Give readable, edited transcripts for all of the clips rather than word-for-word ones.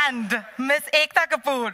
and Miss Ekta Kapoor.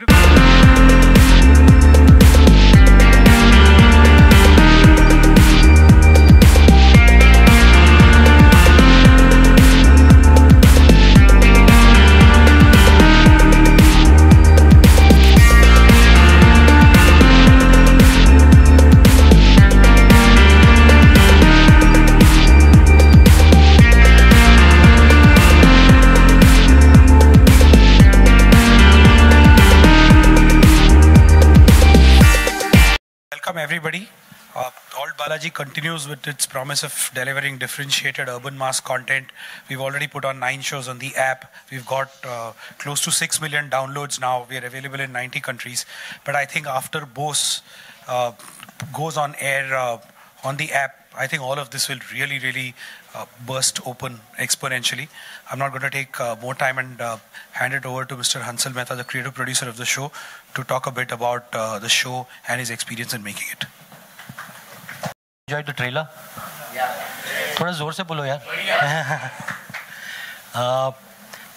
Welcome everybody. Alt Balaji continues with its promise of delivering differentiated urban mass content. We've already put on 9 shows on the app. We've got close to 6 million downloads now. We are available in 90 countries. But I think after Bose goes on air on the app, I think all of this will really burst open exponentially. I'm not going to take more time and hand it over to Mr. Hansal Mehta, the creative producer of the show, to talk a bit about the show and his experience in making it. Enjoyed the trailer? Yeah. थोड़ा जोर से बोलो यार.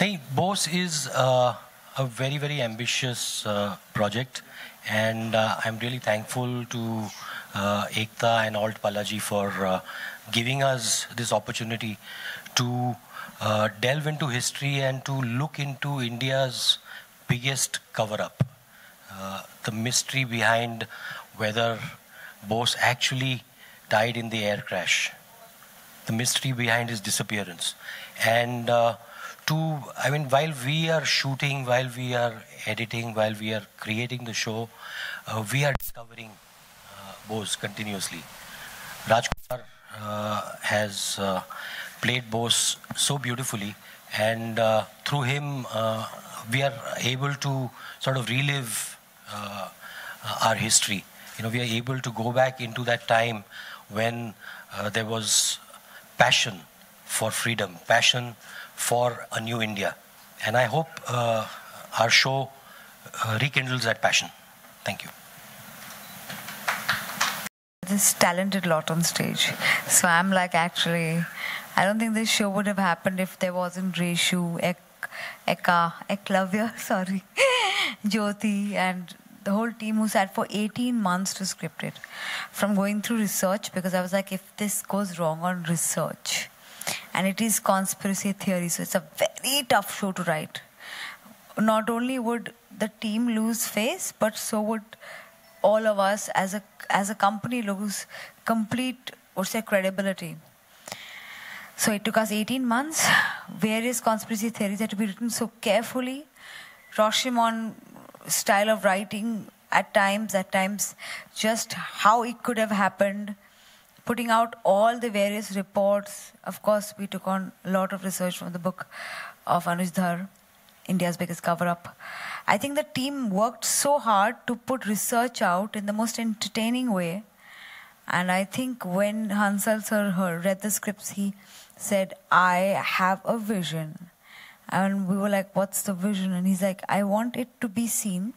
नहीं, Bose is a very ambitious project, and I'm really thankful to Ekta and Alt Balaji for giving us this opportunity to delve into history and to look into India's biggest cover-up. The mystery behind whether Bose actually died in the air crash. The mystery behind his disappearance. And while we are shooting, while we are editing, while we are creating the show, we are discovering Bose continuously. Rajkumar has played Bose so beautifully, and through him we are able to sort of relive our history. We are able to go back into that time when there was passion for freedom, passion for a new India. And I hope our show rekindles that passion. Thank you. This talented lot on stage. So I'm like, actually, I don't think this show would have happened if there wasn't Reshu, Eklavya, sorry, Jyoti, and the whole team who sat for 18 months to script it. From going through research, because I was like, if this goes wrong on research, and it is conspiracy theory, so it's a very tough show to write. Not only would the team lose face, but so would all of us as a company lose complete, credibility. So it took us 18 months. Various conspiracy theories had to be written so carefully. Rashomon style of writing at times, just how it could have happened. Putting out all the various reports. Of course, we took on a lot of research from the book of Anuj Dhar, India's Biggest Cover-Up. I think the team worked so hard to put research out in the most entertaining way. And I think when Hansal sir read the scripts, he said, I have a vision. And we were like, what's the vision? And he's like, I want it to be seen,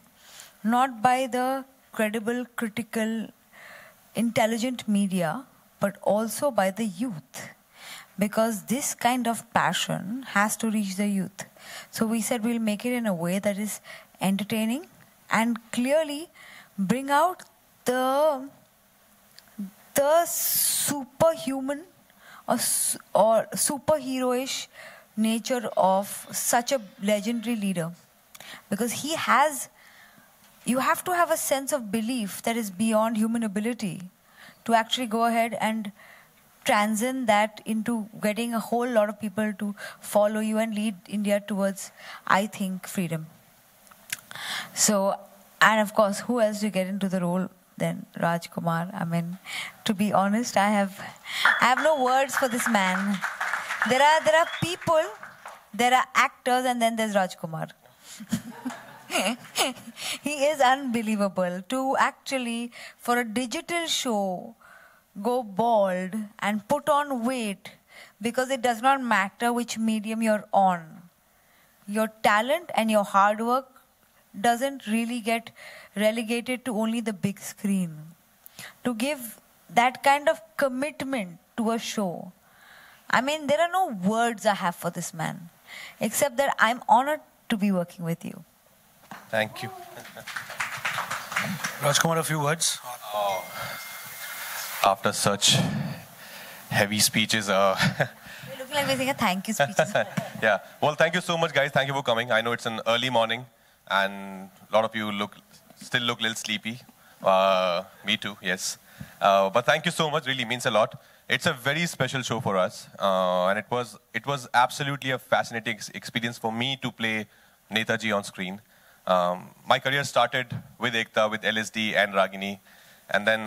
not by the credible, critical, intelligent media, but also by the youth. Because this kind of passion has to reach the youth. So we said we'll make it in a way that is entertaining and clearly bring out the superhuman or superheroish nature of such a legendary leader. Because you have to have a sense of belief that is beyond human ability to actually go ahead and transcend that into getting a whole lot of people to follow you and lead India towards, I think, freedom. So, and of course, who else to get into the role than Rajkumar? I mean, to be honest, I have no words for this man. There are people, there are actors, and then there's Rajkumar. He is unbelievable. To actually, for a digital show, go bald and put on weight, because it does not matter which medium you're on. Your talent and your hard work doesn't really get relegated to only the big screen. To give that kind of commitment to a show, I mean, there are no words I have for this man, except that I'm honored to be working with you. Thank you. Rajkumar, a few words. After such heavy speeches, You're looking like we're saying a thank you speech. yeah. Well, thank you so much, guys. Thank you for coming. I know it's an early morning, and a lot of you still look a little sleepy. Me too, yes. But thank you so much. Really means a lot. It's a very special show for us, and it was absolutely a fascinating experience for me to play Netaji on screen. My career started with Ekta, with LSD and Ragini, and then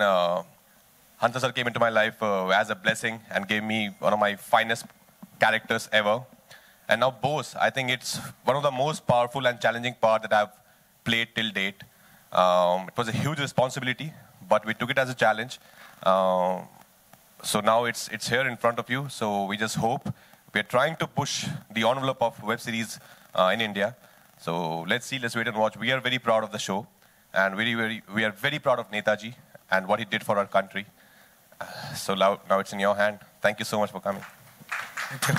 Hansa sir came into my life as a blessing and gave me one of my finest characters ever. And now Bose, I think it's one of the most powerful and challenging part that I've played till date. It was a huge responsibility, but we took it as a challenge. So now it's here in front of you. So we just hope. We're trying to push the envelope of web series in India. So let's see, let's wait and watch. We are very proud of the show, and we are very proud of Netaji and what he did for our country. So now it's in your hand. Thank you so much for coming. Thank you.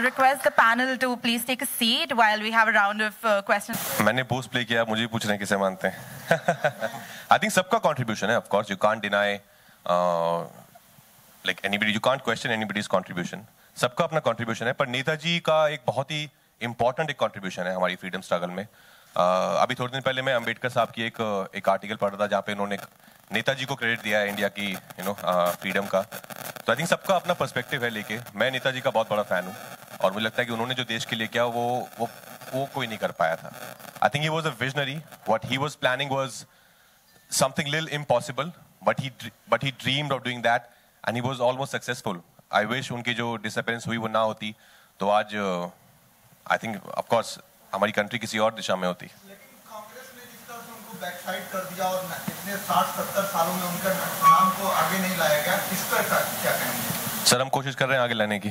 Request the panel to please take a seat while we have a round of questions. मैंने post play किया, मुझे पूछ रहे हैं किसे मानते हैं. I think सबका contribution है, of course. You can't deny like anybody. You can't question anybody's contribution. सबका अपना contribution है, पर नेताजी का एक बहुत ही important एक contribution है हमारी freedom struggle में. अभी थोड़े दिन पहले मैं अंबेडकर साहब की एक आर्टिकल पढ़ रहा था जहाँ पे उन्होंने नेताजी को क्रेडिट दिया है इंडिया की फ्रीडम का. तो आई थिंक सबका अपना पर्सपेक्टिव है लेके. मैं नेताजी का बहुत बड़ा फैन हूँ और मुझे लगता है कि उन्होंने जो देश के लिए किया वो कोई नहीं कर पाया था. I think he was a visionary. What he was planning was something little impossible, but he dreamed of doing that and he was almost successful. I wish उनकी जो डिसअपीयरेंस हुई वो ना होती तो आज आई थिंक ऑफ कोर्स हमारी country किसी और दिशा में होती. बैकसाइड कर दिया और इतने 60-70 सालों में उनका नाम को आगे नहीं लाया गया, इसका क्या कहेंगे? सर हम कोशिश कर रहे हैं आगे लाने की.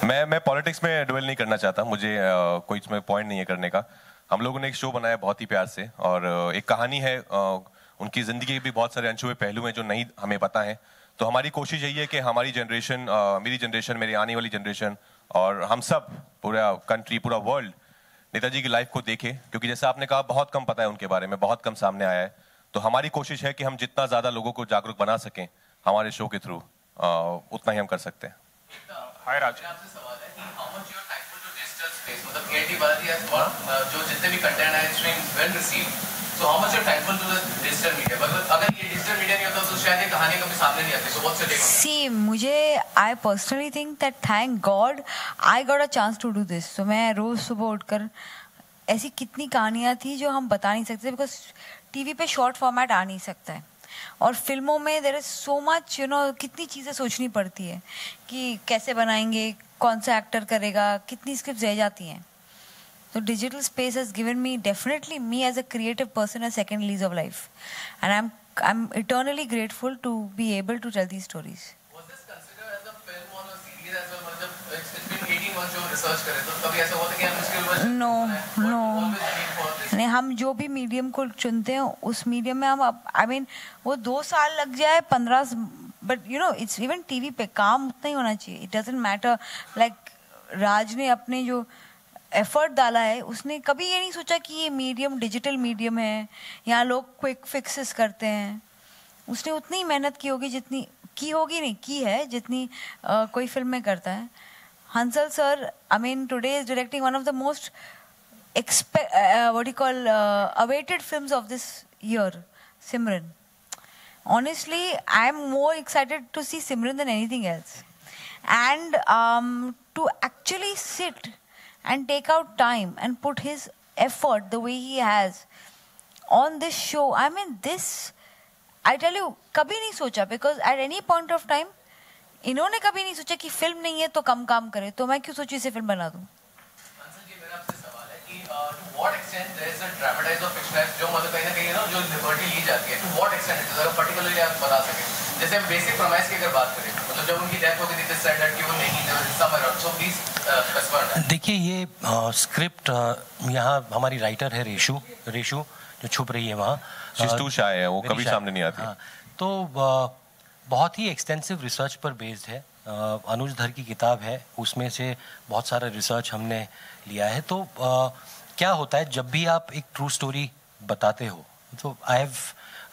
मैं पॉलिटिक्स में ड्वेल नहीं करना चाहता. मुझे कोई इसमें पॉइंट नहीं है करने का. हम लोगों ने एक शो बनाया बहुत ही प्यार से और एक कहानी है. उनकी जिंदगी के भी बहुत सारे अनछुए पहलू हैं जो नहीं हमें पता है. तो हमारी कोशिश यही है कि हमारी जनरेशन, मेरी जनरेशन, मेरी आने वाली जनरेशन और हम सब, पूरा कंट्री, पूरा वर्ल्ड नेताजी की लाइफ को देखे, क्योंकि जैसा आपने कहा बहुत कम पता है उनके बारे में, बहुत कम सामने आया है. तो हमारी कोशिश है कि हम जितना ज्यादा लोगों को जागरूक बना सकें हमारे शो के थ्रू, उतना ही हम कर सकते हैं. हाय राज, आपसे सवाल है कि how much you are thankful to digital space. मतलब क्रिएटिव बालाजी हैज वन जो जितने भी कंटेंट है it's been well received. So how much you are thankful to the digital media. मतलब अगर ये डिजिटल मीडिया नहीं होता तो शायद ये कहानी कभी सामने नहीं आती. So what's your take on that? See, मुझे I personally think that thank God I got a chance to do this. So मैं रोज सुबह उठकर ऐसी कितनी कहानियाँ थी जो हम बता नहीं सकते, बिकॉज टीवी पे शॉर्ट फॉर्मेट आ नहीं सकता है और फिल्मों में देयर इज सो मच कितनी चीज़ें सोचनी पड़ती है कि कैसे बनाएंगे, कौन सा एक्टर करेगा, कितनी स्क्रिप्ट रह जाती हैं. तो digital space has given me, definitely me as a creative person, a second lease of life and I am eternally grateful to be able to tell these stories. Was this considered as a film or a series as well? मतलब it's been 18 months जो research करे तो कभी ऐसा हुआ था कि हम इसके ऊपर नो नहीं, हम जो भी मीडियम को चुनते हैं उस मीडियम में हम आई मीन वो 2 साल लग जाए 15, बट इट्स इवन टीवी पे काम उतना ही होना चाहिए. It doesn't matter. लाइक राज ने अपने जो एफर्ट डाला है, उसने कभी ये नहीं सोचा कि ये मीडियम डिजिटल मीडियम है, यहाँ लोग क्विक फिक्सेस करते हैं. उसने उतनी मेहनत की होगी जितनी की है जितनी कोई फिल्म में करता है. Hansal sir, I mean, today is directing one of the most awaited films of this year, Simran. Honestly, I'm more excited to see Simran than anything else. And to actually sit and take out time and put his effort the way he has on this show, I mean, this, I tell you, kabhi nahi socha, because at any point of time, इन्होंने कभी नहीं सोचा कि film नहीं है तो कम काम करे, तो मैं क्यों सोची इसे फिल्म बना दूं. अंशल जी, मेरा आपसे सवाल है कि to what extent there is a dramatized or fictionalized जो मतलब कहीं ना कहीं जो लिबर्टी ली जाती है, to what extent it is, अगर पर्टिकुलरली आप बता सकें. जैसे बेसिक प्रोमाइस की अगर बात करें, मतलब जब उनकी डेथ हो गई थी दिस साइड कि वो नहीं थे summer out, so please specify. देखिए ये स्क्रिप्ट यहाँ हमारी राइटर है रेशु जो छुप रही है वहाँ. She's too shy है, वो कभी सामने नहीं आती. तो बहुत ही एक्सटेंसिव रिसर्च पर बेस्ड है. अनुज धर की किताब है, उसमें से बहुत सारा रिसर्च हमने लिया है. तो क्या होता है जब भी आप एक ट्रू स्टोरी बताते हो, तो I have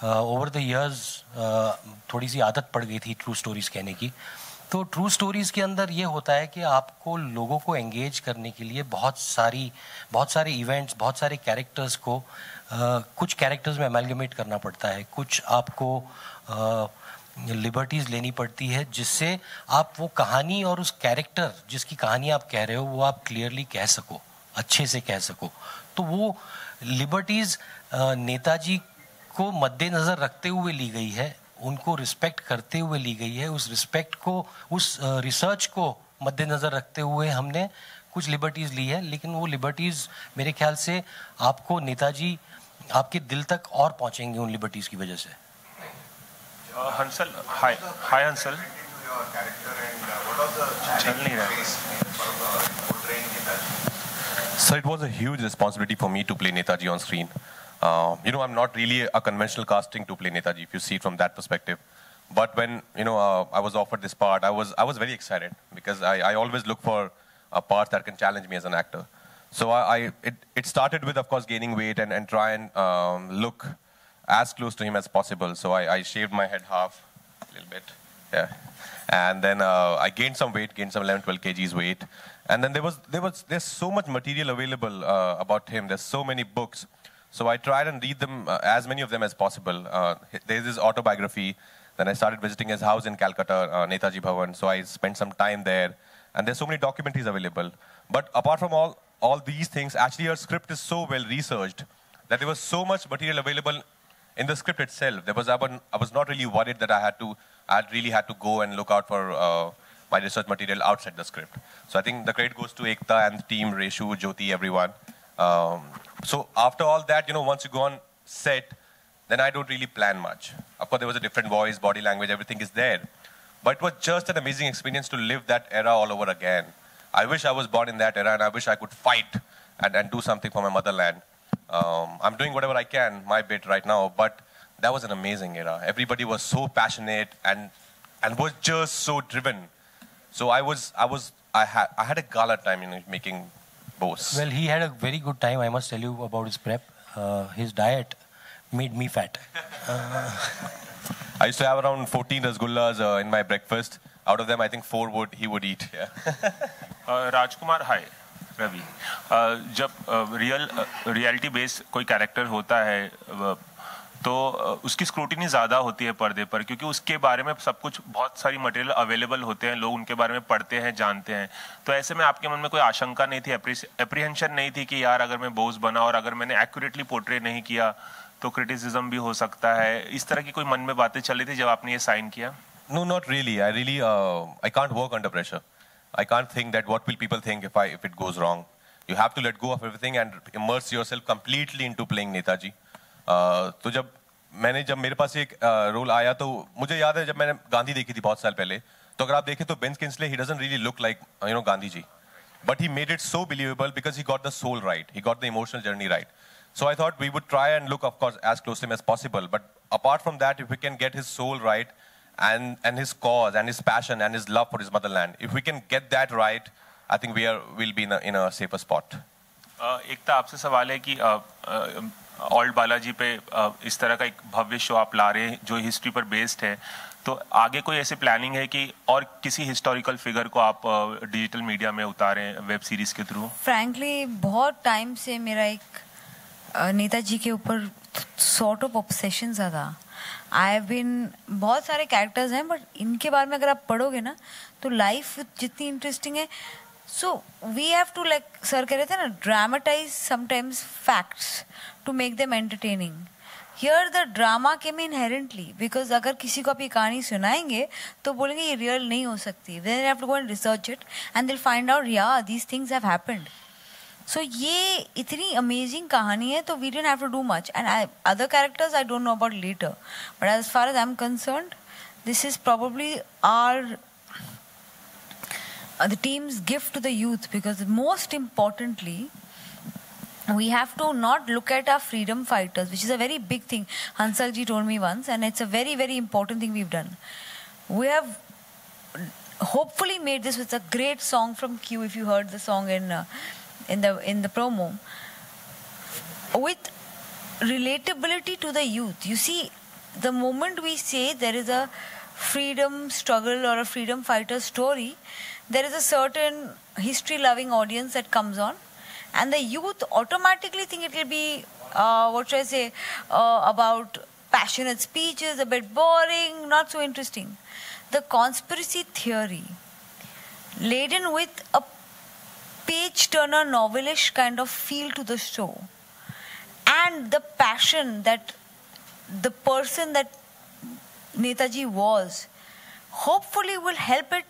over the years थोड़ी सी आदत पड़ गई थी ट्रू स्टोरीज कहने की. तो ट्रू स्टोरीज के अंदर ये होता है कि आपको लोगों को एंगेज करने के लिए बहुत सारे इवेंट्स, बहुत सारे कैरेक्टर्स को कुछ कैरेक्टर्स में अमेलगमेट करना पड़ता है, कुछ आपको लिबर्टीज लेनी पड़ती है जिससे आप वो कहानी और उस कैरेक्टर जिसकी कहानी आप कह रहे हो वो आप क्लियरली कह सको, अच्छे से कह सको. तो वो लिबर्टीज नेताजी को मद्देनजर रखते हुए ली गई है, उनको रिस्पेक्ट करते हुए ली गई है. उस रिस्पेक्ट को, उस रिसर्च को मद्देनजर रखते हुए हमने कुछ लिबर्टीज ली है. लेकिन वो लिबर्टीज मेरे ख्याल से आपको नेताजी आपके दिल तक और पहुंचेंगे उन लिबर्टीज की वजह से. हंसल, हाय हंसल. चल नहीं रहा. So it was a huge responsibility for me to play Netaji on screen. I'm not really a conventional casting to play Netaji, if you see it from that perspective. But when, I was offered this part, I was very excited because I always look for a part that can challenge me as an actor. So it started with, of course, gaining weight and try and look as close to him as possible. So I shaved my head half, a little bit, yeah. And then I gained some weight, gained some 11, 12 kgs weight. And then there's so much material available about him. There's so many books. So I tried and read them, as many of them as possible. There's his autobiography. Then I started visiting his house in Calcutta, Netaji Bhavan. So I spent some time there. And there's so many documentaries available. But apart from all these things, actually our script is so well researched that there was so much material available in the script itself. I was not really worried that I really had to go and look out for my research material outside the script. So I think the credit goes to Ekta and the team, Reshu, Jyoti, everyone. So after all that, once you go on set, then I don't really plan much. Of course, there was a different voice, body language, everything is there. But it was just an amazing experience to live that era all over again. I wish I was born in that era and I wish I could fight and do something for my motherland. I'm doing whatever I can, my bit right now, but that was an amazing era. Everybody was so passionate and was just so driven. So I had a gala time in making Bose. Well, he had a very good time. I must tell you about his prep. His diet made me fat. I used to have around 14 rasgullas in my breakfast. Out of them, I think 4 he would eat. Yeah. राजकुमार, हाय रवि. जब reality based कोई character होता है तो उसकी scrutiny ज़्यादा होती है पर्दे पर, क्योंकि उसके बारे में सब कुछ, बहुत सारी मटेरियल अवेलेबल होते हैं, लोग उनके बारे में पढ़ते हैं, जानते हैं. तो ऐसे में आपके मन में कोई आशंका नहीं थी, एप्रीहेंशन नहीं थी कि यार अगर मैं बोस बना और अगर मैंने एक्यूरेटली पोर्ट्रे नहीं किया तो क्रिटिसिज्म भी हो सकता है? इस तरह की कोई मन में बातें चल रही थी जब आपने ये साइन किया? No, not really. I can't work under pressure. I can't think that what will people think if it goes wrong. You have to let go of everything and immerse yourself completely into playing Netaji. तो जब मेरे पास एक role आया तो मुझे याद है जब मैंने गांधी देखी थी बहुत साल पहले, तो अगर आप देखें तो Ben Kingsley, he doesn't really look like Gandhi ji, but he made it so believable because he got the soul right, he got the emotional journey right. So I thought we would try and look, of course, as close to him as possible. But apart from that, if we can get his soul right and his cause and his passion and his love for his motherland, if we can get that right, I think we'll be in a safer spot. एकता, आपसे सवाल है कि old Balaji पे इस तरह का एक भव्य show आप ला रहे हैं जो हिस्ट्री पर बेस्ड है, तो आगे कोई ऐसी प्लानिंग है कि और किसी हिस्टोरिकल फिगर को आप डिजिटल मीडिया में उतारें वेब सीरीज के थ्रू? फ्रैंकली बहुत टाइम से मेरा एक नेताजी के ऊपर सॉर्ट ऑफ ऑब्सेशन सा था. आई हैव बीन, बहुत सारे कैरेक्टर्स हैं बट इनके बारे में अगर आप पढ़ोगे ना तो लाइफ जितनी इंटरेस्टिंग है. So we have to, like sir कह रहे थे ना, dramatize sometimes facts to make them entertaining. Here the drama came inherently, because अगर किसी को आप ये कहानी सुनाएंगे तो बोलेंगे ये रियल नहीं हो सकती. Then have to go and research it and they will find out या these things have happened. So ये इतनी अमेजिंग कहानी है तो we didn't have to do much. And other characters I don't know about later. But as far as I'm concerned, this is probably the team's gift to the youth, because most importantly, we have to not look at our freedom fighters, which is a very big thing. Hansal ji told me once, and it's a very, very important thing we've done. We have hopefully made this with a great song from Q. If you heard the song in the promo, with relatability to the youth. You see, the moment we say there is a freedom struggle or a freedom fighter story, there is a certain history-loving audience that comes on, and the youth automatically think it will be, about passionate speeches, a bit boring, not so interesting. The conspiracy theory, laden with a page-turner novelish kind of feel to the show, and the passion that the person that Netaji was, hopefully will help it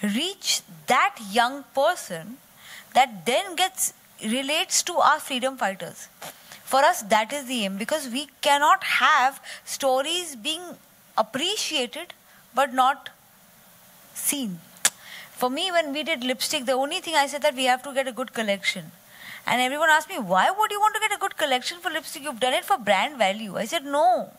reach that young person that then relates to our freedom fighters. For us, that is the aim, because we cannot have stories being appreciated but not seen. For me, when we did Lipstick, the only thing I said that we have to get a good collection. And everyone asked me, why would you want to get a good collection for Lipstick? You've done it for brand value. I said, no.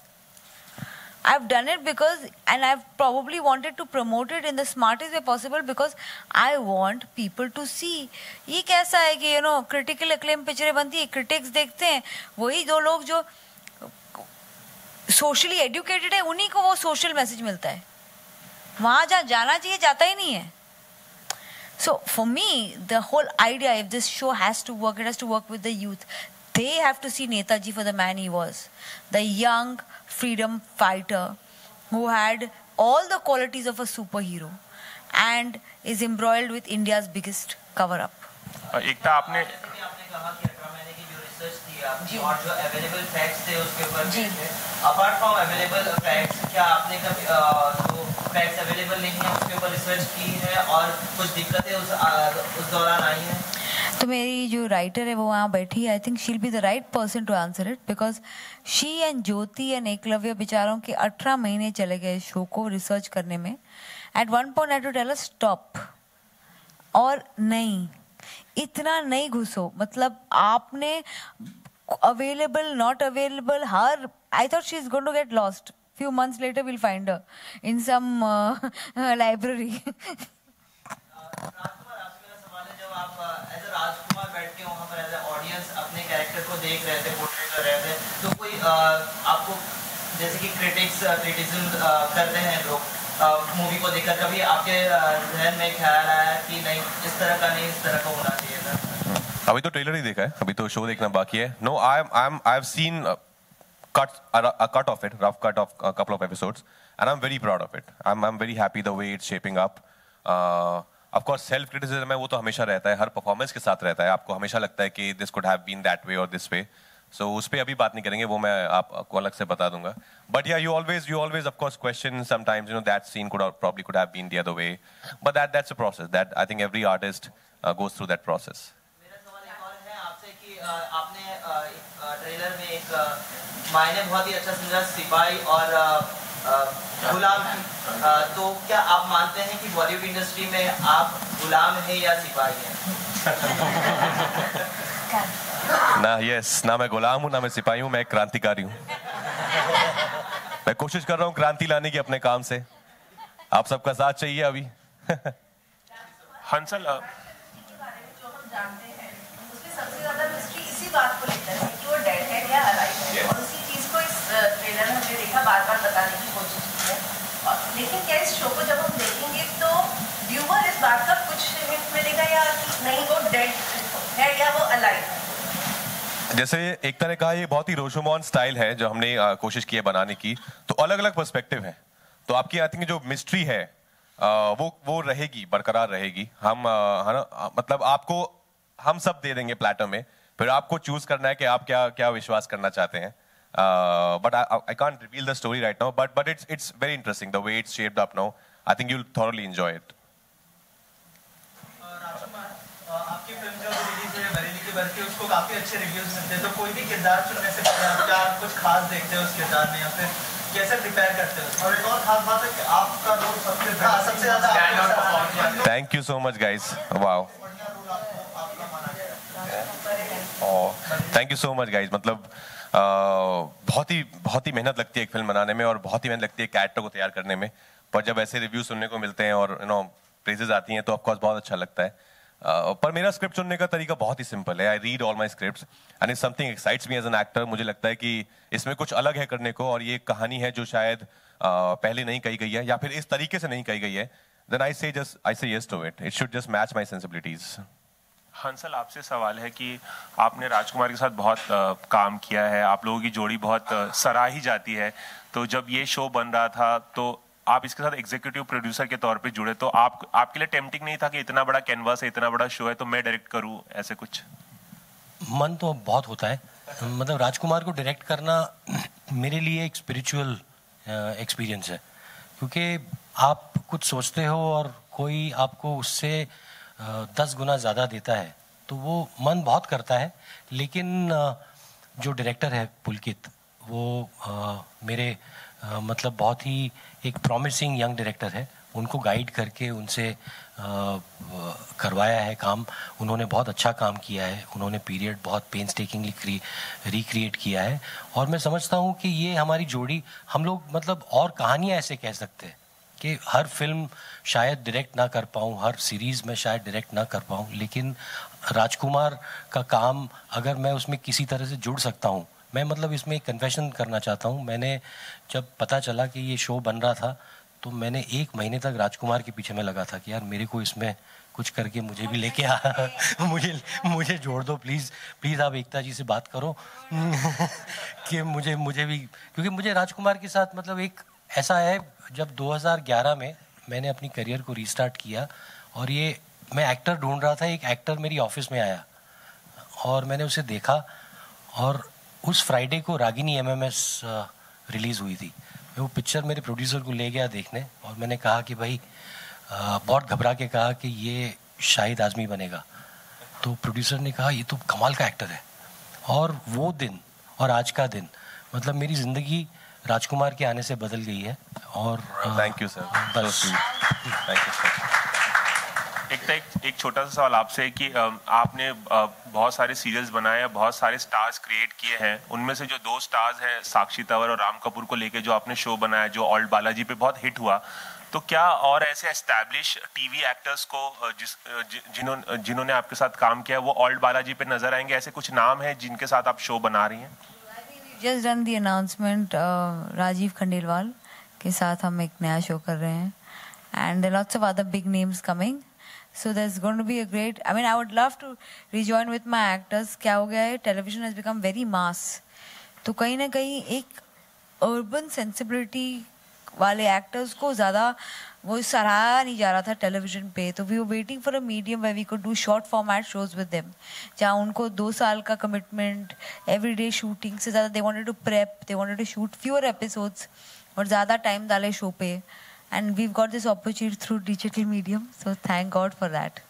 I've done it because, and I've probably wanted to promote it in the smartest way possible, because I want people to see. ये कैसा है कि critical acclaim पिक्चरें बनती है, critics देखते हैं, वही दो लोग जो socially educated है, उन्हीं को वो social message मिलता है. वहाँ जहाँ जाना चाहिए जाता ही नहीं है. So for me, the whole idea, if this show has to work, it has to work with the youth. They have to see Netaji for the man he was. The young freedom fighter who had all the qualities of a superhero and is embroiled with India's biggest cover-up. एकता आपने कहा कि 18 महीने की जो research थी आपकी और जो अवेलेबल फैक्ट्स थे उसके ऊपर थे. अपार्ट फ्रॉम अवेलेबल फैक्ट्स, क्या आपने कभी जो फैक्ट्स अवेलेबल नहीं है उसके ऊपर रिसर्च की है और कुछ दिक्कतें उस दौरान आई हैं? तो मेरी जो राइटर है वो वहाँ बैठी है. I think she will be the right person to answer it, because she and Jyoti and Eklavya बेचारों के 18 महीने चले गए शो को रिसर्च करने में. At one point I to tell us stop, और नहीं, इतना नहीं घुसो. मतलब आपने available not available her, I thought she is going to get lost. Few months later we'll find her in some library. Rajkumar बैठ के वहाँ पर एज ए ऑडियंस अपने कैरेक्टर को देख रहे थे, पोर्ट्रे कर रहे थे, तो कोई आपको जैसे कि क्रिटिसिज्म करते हैं लोग मूवी को देखकर, कभी आपके जहन में ख्याल आया कि नहीं इस तरह का नहीं, इस तरह का होना चाहिए था? अभी तो ट्रेलर ही देखा है, अभी तो शो देखना बाकी है. No, I have seen a cut of it, rough cut of a couple of episodes, and I'm very proud of it. I'm very happy the way it's shaping up. Of course, self criticism है, वो तो हमेशा रहता है, हर performance के साथ रहता है. आपको हमेशा लगता है कि this could have been that way or this way. So उस पे अभी बात नहीं करेंगे, वो मैं आपको अलग से बता दूंगा. But yeah, you always of course question sometimes, that scene probably could have been the other way. But that's a process that I think every artist goes through that process. मेरा सवाल एक और है आपसे कि आपने ट्रेलर में एक मायने बहुत ही अच्छा समझा सिपाही और गुलाम, तो क्या आप मानते हैं कि बॉलीवुड इंडस्ट्री में आप गुलाम हैं या सिपाही हैं? ना, यस, ना मैं गुलाम हूँ, ना मैं सिपाही हूँ, मैं एक क्रांतिकारी हूँ. मैं कोशिश कर रहा हूँ क्रांति लाने की अपने काम से. आप सबका साथ चाहिए अभी. हंसल जो हम जानते हैं उसमें सबसे ज्यादा मिस्ट्री इसी बात को लेकर है कि वो डेड है या अलाइव है, और उसी चीज को इस ट्रेलर में हमने देखा, बार-बार बताने की कोशिश की है. लेकिन क्या इस शो को जब हम देखेंगे तो व्यूअर इस बात का कुछ हिंट मिलेगा या नहीं वो डेड है या वो अलाइव है? जैसे एकता ने कहा, ये बहुत ही रोशोमॉन स्टाइल है जो हमने कोशिश की है बनाने की, तो अलग अलग पर्सपेक्टिव है. तो आपकी आई थिंक जो मिस्ट्री है वो रहेगी, बरकरार रहेगी. हम मतलब आपको हम सब दे देंगे प्लेटर में, फिर आपको चूज करना है कि आप क्या विश्वास करना चाहते हैं. But I can't reveal the story right now. But it's very interesting the way it's shaped up now. I think you'll thoroughly enjoy it. राजकुमार, आपकी फिल्म जो रिलीज है बरेली की बरसी, उसको काफी अच्छे रिव्यूज मिलते हैं. तो कोई भी किरदार चुनने से पहले आप क्या कुछ खास देखते हो उस किरदार में, या फिर कैसे प्रिपेयर करते हो? और एक और खास बात है कि आपका रोल सबसे ज्यादा. Thank you so much, guys. Wow. बढ़िया रोल आपका माना गया. Oh, thank you so much, guys. मतलब बहुत ही मेहनत लगती है एक फिल्म बनाने में, और बहुत ही मेहनत लगती है कैरेक्टर को तैयार करने में. पर जब ऐसे रिव्यू सुनने को मिलते हैं और प्रेजेस आती हैं तो ऑफकोर्स बहुत अच्छा लगता है। पर मेरा स्क्रिप्ट चुनने का तरीका बहुत ही सिंपल है। I read all my scripts and if something excites me as an actor, मुझे लगता है कि इसमें कुछ अलग है करने को और ये कहानी है जो शायद पहले नहीं कही गई है या फिर इस तरीके से नहीं कही गई है, then I say yes to it. It should just match my sensibilities. Hansal, आपसे सवाल है कि आपने राजकुमार के साथ बहुत काम किया है, आप लोगों की जोड़ी बहुत सराही जाती है, तो जब ये शो बन रहा था तो आप इसके साथ एग्जीक्यूटिव प्रोड्यूसर के तौर पे जुड़े, तो आपके लिए टेम्पटिंग नहीं था कि इतना बड़ा कैनवास है, इतना बड़ा शो है, तो मैं डायरेक्ट करूं, ऐसे कुछ? मन तो बहुत होता है, मतलब राजकुमार को डायरेक्ट करना मेरे लिए एक स्पिरिचुअल एक्सपीरियंस है, क्योंकि आप कुछ सोचते हो और कोई आपको उससे 10 गुना ज़्यादा देता है, तो वो मन बहुत करता है। लेकिन जो डायरेक्टर है पुलकित, वो मेरे मतलब बहुत ही एक प्रॉमिसिंग यंग डायरेक्टर है, उनको गाइड करके उनसे करवाया है काम। उन्होंने बहुत अच्छा काम किया है, उन्होंने पीरियड बहुत पेन्सटेकिंगली रिक्रिएट किया है और मैं समझता हूँ कि ये हमारी जोड़ी, हम लोग मतलब और कहानियाँ ऐसे कह सकते हैं कि हर फिल्म शायद डायरेक्ट ना कर पाऊँ, हर सीरीज़ में शायद डायरेक्ट ना कर पाऊँ, लेकिन राजकुमार का काम अगर मैं उसमें किसी तरह से जुड़ सकता हूँ, मैं मतलब इसमें एक कन्फेशन करना चाहता हूँ। मैंने जब पता चला कि ये शो बन रहा था तो मैंने 1 महीने तक राजकुमार के पीछे में लगा था कि यार मेरे को इसमें कुछ करके मुझे भी लेके आ मुझे जोड़ दो प्लीज़ आप एकता जी से बात करो कि मुझे भी, क्योंकि मुझे राजकुमार के साथ मतलब एक ऐसा है, जब 2011 में मैंने अपनी करियर को रीस्टार्ट किया और ये मैं एक्टर ढूंढ रहा था, एक एक्टर मेरी ऑफिस में आया और मैंने उसे देखा और उस फ्राइडे को रागिनी MMS रिलीज़ हुई थी। मैं वो पिक्चर मेरे प्रोड्यूसर को ले गया देखने और मैंने कहा कि भाई बहुत घबरा के कहा कि ये शाहिद आज़मी बनेगा, तो प्रोड्यूसर ने कहा ये तो कमाल का एक्टर है। और वो दिन और आज का दिन मतलब मेरी ज़िंदगी राजकुमार के आने से बदल गई है। और thank you sir, thank you sir. एक छोटा सा सवाल आपसे कि आपने बहुत सारे सीरियल्स बनाए हैं, बहुत सारे स्टार्स क्रिएट किए हैं, उनमें से जो 2 स्टार्स हैं साक्षी तंवर और राम कपूर को लेके जो आपने शो बनाया जो ऑल्ड बालाजी पे बहुत हिट हुआ, तो क्या और ऐसे एस्टैब्लिश टीवी एक्टर्स को जिन्होंने आपके साथ काम किया वो ऑल्ड बालाजी पे नजर आएंगे? ऐसे कुछ नाम हैं जिनके साथ आप शो बना रही हैं? Just done the announcement, Rajiv Khandelwal के साथ हम एक नया शो कर रहे हैं and lots of other big names coming. So there's going to be a great, I mean I would love to rejoin with my actors. क्या हो गया है, television has become very mass, तो कहीं ना कहीं एक urban sensibility वाले actors को ज़्यादा वो सराहा नहीं जा रहा था टेलीविजन पे, तो we were waiting for a medium where we could do short format shows with them, जहाँ उनको 2 साल का commitment, everyday shooting से ज़्यादा they wanted to prep, they wanted to shoot fewer episodes और ज़्यादा time डाले show पे, and we've got this opportunity through digital medium, so thank God for that.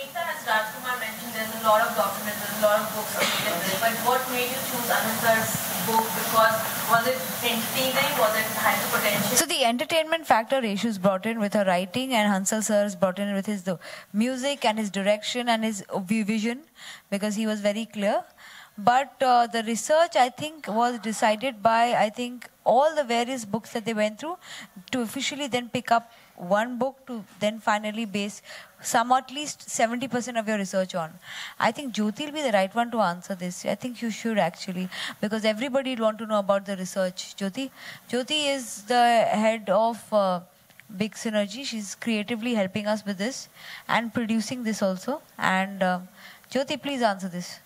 Ekta, as Rajkumar mentioned, there's a lot of documents, there's a lot of books available, but what made you choose Anantar's book? Because was it entertaining? Was it had the potential? So the entertainment factor Reshu's brought in with her writing, and Hansal sir's brought in with his the music and his direction and his vision, because he was very clear. But the research, I think, was decided by, I think, all the various books that they went through to officially then pick up one book to then finally base some, at least 70% of your research on. I think Jyoti will be the right one to answer this. I think you should actually, because everybody will want to know about the research. Jyoti is the head of Big Synergy. She's creatively helping us with this and producing this also. And Jyoti, please answer this.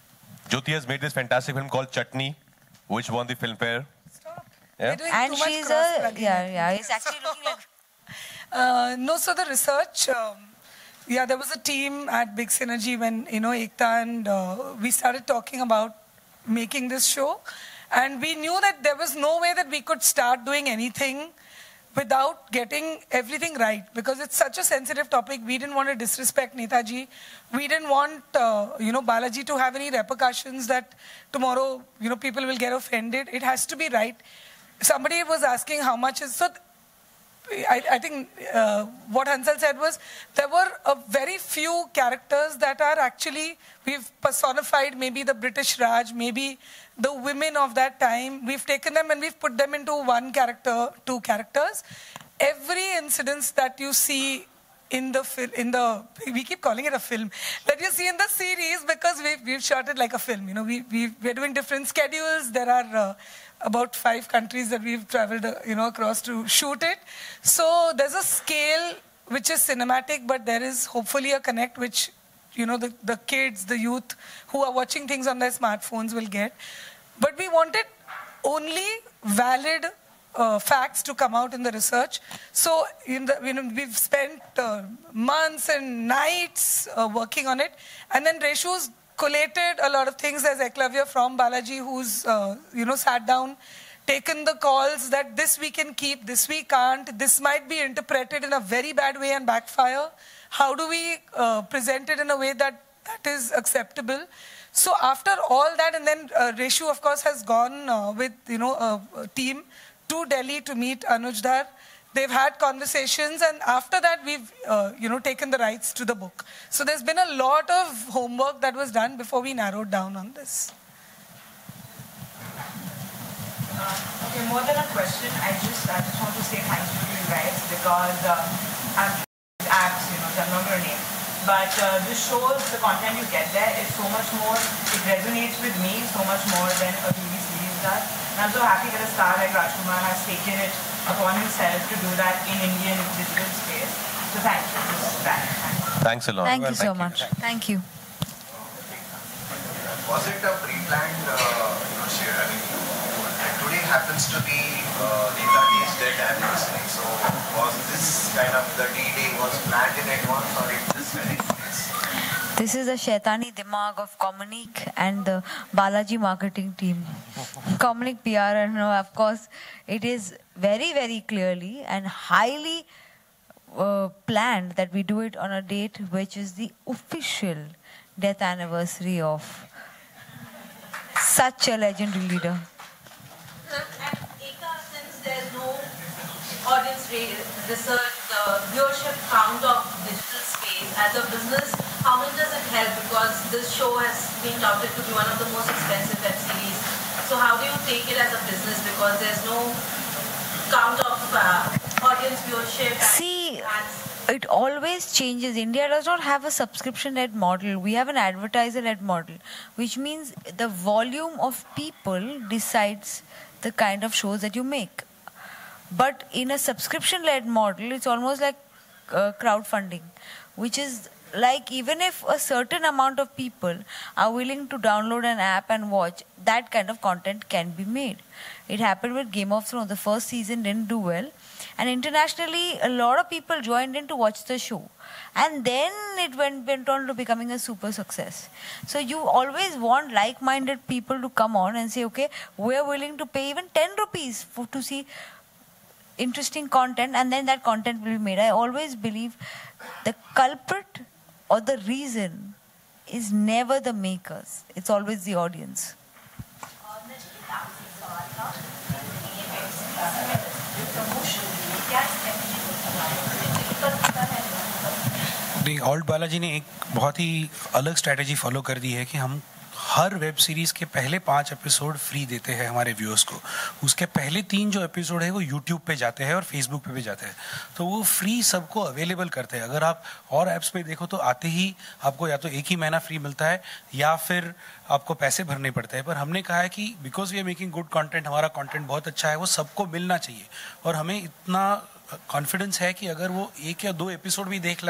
Jyoti has made this fantastic film called Chutney, which won the Filmfare. Yeah? And she's a, it's actually looking like... No, so the research, there was a team at Big Synergy when, Ekta and we started talking about making this show. And we knew that there was no way that we could start doing anything without getting everything right, because it's such a sensitive topic. We didn't want to disrespect Netaji. We didn't want, Balaji to have any repercussions that tomorrow, people will get offended. It has to be right. Somebody was asking how much is... So I think what Hansal said was there were a very few characters that are actually, we've personified maybe the British Raj, maybe the women of that time. We've taken them and we've put them into one character, two characters. Every incident that you see in the film, we keep calling it a film, that you see in the series, because we've shot it like a film. You know, we're doing different schedules. There are about 5 countries that we've traveled, across to shoot it. So there's a scale which is cinematic, but there is hopefully a connect which, the kids, the youth who are watching things on their smartphones will get. But we wanted only valid facts to come out in the research. So we've spent months and nights working on it. And then Reshu's collated a lot of things. There's Eklavya from Balaji who's, sat down, taken the calls that this we can keep, this we can't, this might be interpreted in a very bad way and backfire. How do we present it in a way that is acceptable? So after all that, and then Reshu, of course, has gone with, a team to Delhi to meet Anuj Dhar. They've had conversations, and after that, we've, taken the rights to the book. So there's been a lot of homework that was done before we narrowed down on this. Okay, more than a question, I just want to say thank you to you guys, because I'm apps, I'm not going to name. But this shows the content you get there is so much more, it resonates with me so much more than a TV series does. And I'm so happy that a star like Rajkumar has taken it upon himself to do that in Indian digital space. So thank you. Thanks a lot. Thank you so much. Thank you. Was it a pre-planned, share? I mean, today happens to be Netaji's death anniversary. So was this kind of the D-Day was planned in advance, or it just went in place? This is the Shaitani Dimag of Communique and the Balaji marketing team. Communique PR, and of course, it is very, very clearly and highly planned that we do it on a date which is the official death anniversary of such a legendary leader. And Ekta, since there's no audience research, the viewership count of digital space as a business, how much does it help? Because this show has been touted to be one of the most expensive web series. So how do you take it as a business? Because there's no count of audience viewership. See, it always changes. India does not have a subscription-led model. We have an advertiser-led model, which means the volume of people decides the kind of shows that you make. But in a subscription-led model, it's almost like crowdfunding, which is like even if a certain amount of people are willing to download an app and watch, that kind of content can be made. It happened with Game of Thrones. The first season didn't do well. And internationally, a lot of people joined in to watch the show. And then it went on to becoming a super success. So you always want like-minded people to come on and say, okay, we're willing to pay even 10 rupees to see interesting content, and then that content will be made. I always believe the culprit or the reason is never the makers. It's always the audience. नहीं, alt Balaji ने एक बहुत ही अलग strategy follow कर दी है कि हम हर web series के पहले 5 एपिसोड फ्री देते हैं हमारे व्यूअर्स को. उसके पहले 3 जो एपिसोड है वो यूट्यूब पे जाते हैं और फेसबुक पे भी जाते हैं. तो वो फ्री सबको अवेलेबल करते हैं. अगर आप और ऐप्स पे देखो तो आते ही आपको या तो एक ही महीना फ्री मिलता है या फिर आपको पैसे भरने पड़ते हैं. पर हमने कहा है कि because we are making good content, हमारा कंटेंट बहुत अच्छा है, वो सबको मिलना चाहिए. और हमें इतना कॉन्फिडेंस है कि अगर वो 1 या 2 एपिसोड भी देख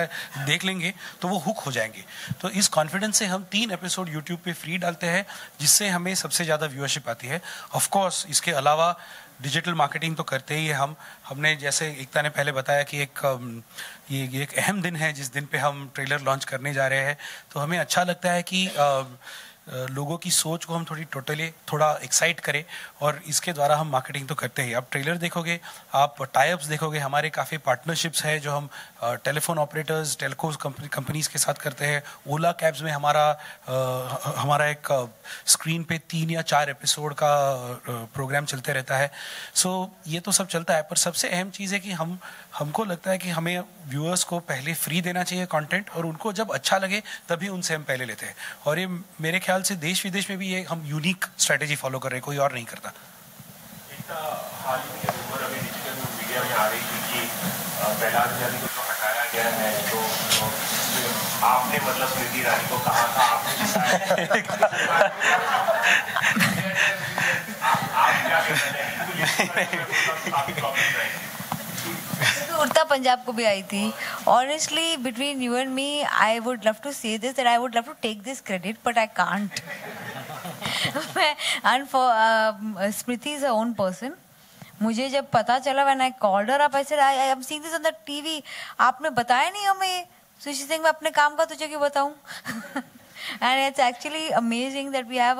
लेंगे तो वो हुक हो जाएंगे. तो इस कॉन्फिडेंस से हम 3 एपिसोड यूट्यूब पे फ्री डालते हैं, जिससे हमें सबसे ज़्यादा व्यूअरशिप आती है. ऑफ कोर्स इसके अलावा डिजिटल मार्केटिंग तो करते ही है हमने जैसे एकता ने पहले बताया कि ये एक अहम दिन है जिस दिन पे हम ट्रेलर लॉन्च करने जा रहे हैं. तो हमें अच्छा लगता है कि लोगों की सोच को हम थोड़ा एक्साइट करें, और इसके द्वारा हम मार्केटिंग तो करते हैं। आप ट्रेलर देखोगे, आप टाई-अप्स देखोगे, हमारे काफ़ी पार्टनरशिप्स हैं जो हम टेलीफोन ऑपरेटर्स, टेलको कंपनीज के साथ करते हैं। ओला कैब्स में हमारा एक स्क्रीन पे 3 या 4 एपिसोड का प्रोग्राम चलते रहता है। सो ये तो सब चलता है, पर सबसे अहम चीज़ है कि हमको लगता है कि हमें व्यूअर्स को पहले फ्री देना चाहिए कंटेंट, और उनको जब अच्छा लगे तभी उनसे हम पहले लेते हैं। और ये मेरे ख्याल से देश विदेश में भी ये हम यूनिक स्ट्रेटेजी फॉलो कर रहे हैं, कोई और नहीं करता। एक हाल ही में रूमर अभी डिजिटल मीडिया में आ रही थी कि पहला जारी को जो हटाया गया है, तो आपने मतलब स्मृति ईरानी को कहा था, आपने आप क्या कहते हैं? उड़ता पंजाब को भी आई थी। Honestly, between you and me, I would love to say this, that I would love to take this credit, but I can't. And for Smriti is her own person. मुझे जब पता चला, when I called her up, I said, I am seeing this on the TV. आपने बताया नहीं हमें। So she saying, मैं अपने काम का तुझे क्यों बताऊं? And it's actually amazing that we have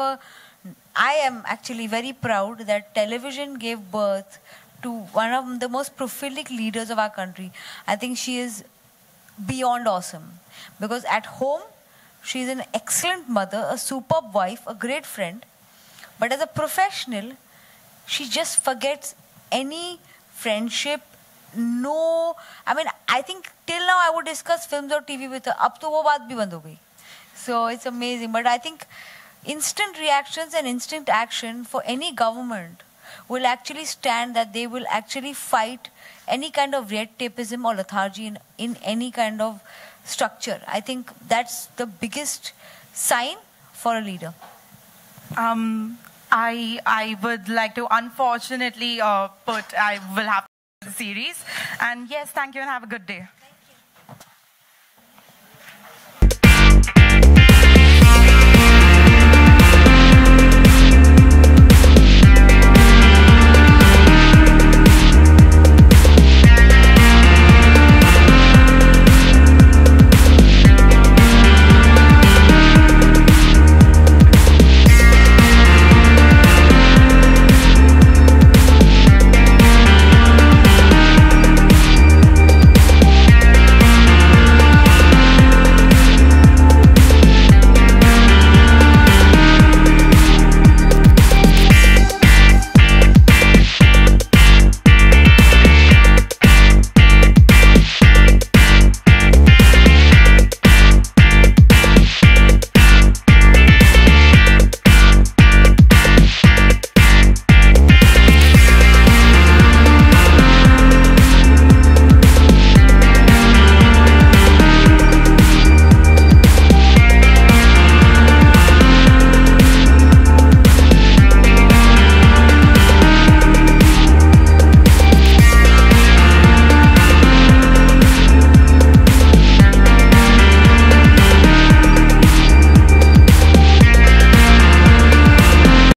I am actually very proud that television gave birth to one of the most prolific leaders of our country. I think she is beyond awesome. Because at home, she is an excellent mother, a superb wife, a great friend. But as a professional, she just forgets any friendship. No, I mean, I think till now I would discuss films or TV with her. Ab to wo baat bhi band ho gayi. So it's amazing. But I think instant reactions and instant action for any government will actually stand, that they will actually fight any kind of red tapeism or lethargy in any kind of structure. I think that's the biggest sign for a leader. I would like to unfortunately I will have the series. And yes, thank you and have a good day.